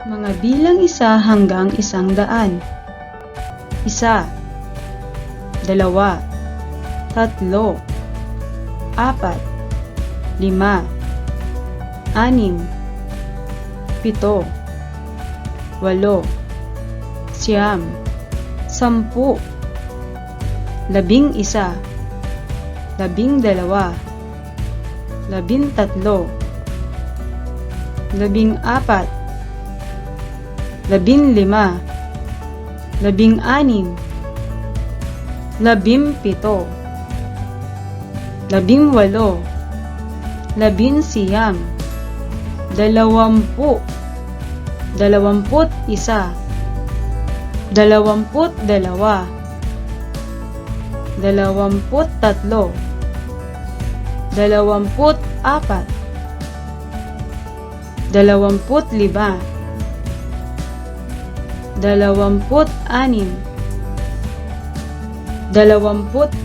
Mga bilang 1 hanggang 100. 1, 2, 3, 4, 5, 6, 7, 8, 9, 10, 11, 12, 13, 14, 15, 16, 17, 18, 19, 20, 21, 22, 23, 24, 25, 26, 27, 28, 29, 30, 31, 32,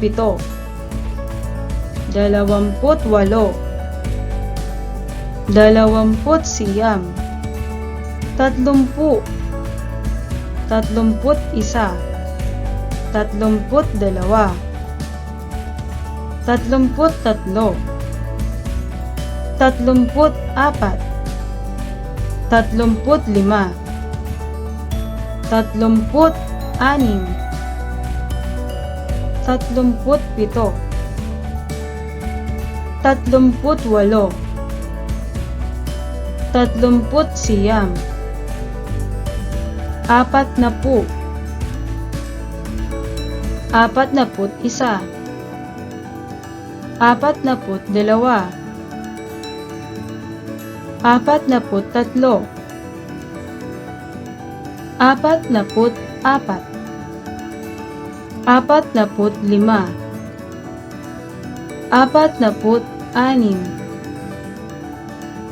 33, 34, 35, 36, 37, 38, 39, 40, 41, 42, 43, 44, 45, 46, 47, 48, 49, 50, 51,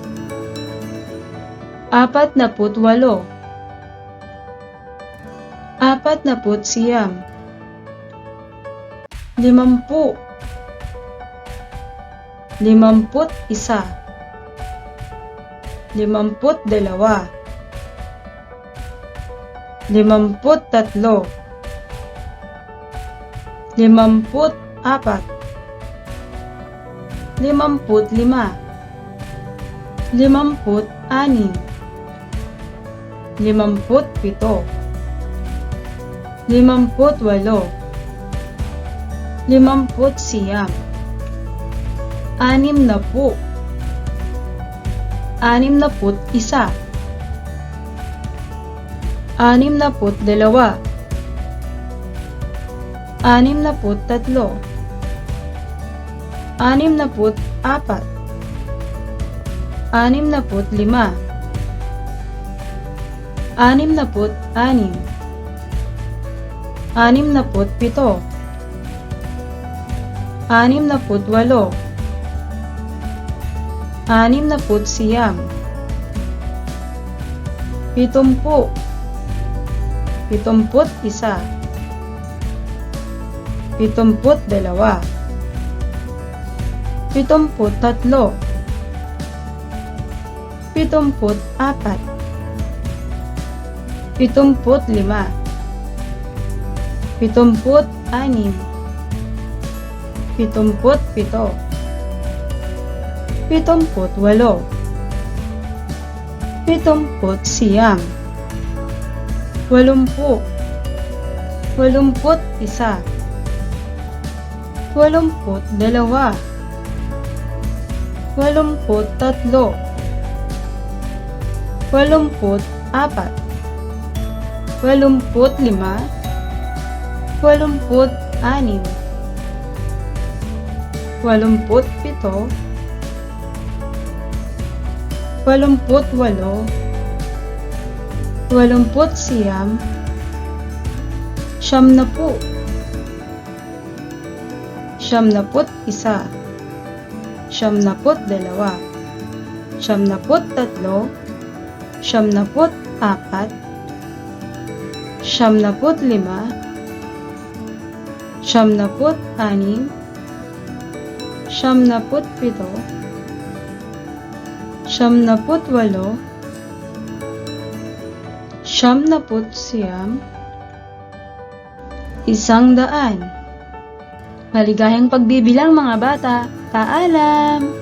52, 53, 54, 55, 56, 57, 58, 59, 60, 61, 62, 63, 64, 65, 66, 67, 68, 69, 70, 71, 72, 73, 74, 75, 76, 77, 78, 79, 80, 81, 82, 83, 84, 85, 86, 87, 88, 89, 90, 91, 92, 93, 94, 95, 96, 97, Siyamnaput-walo, siyamnaput-siyam, 100. Maligayang pagbibilang mga bata. Paalam!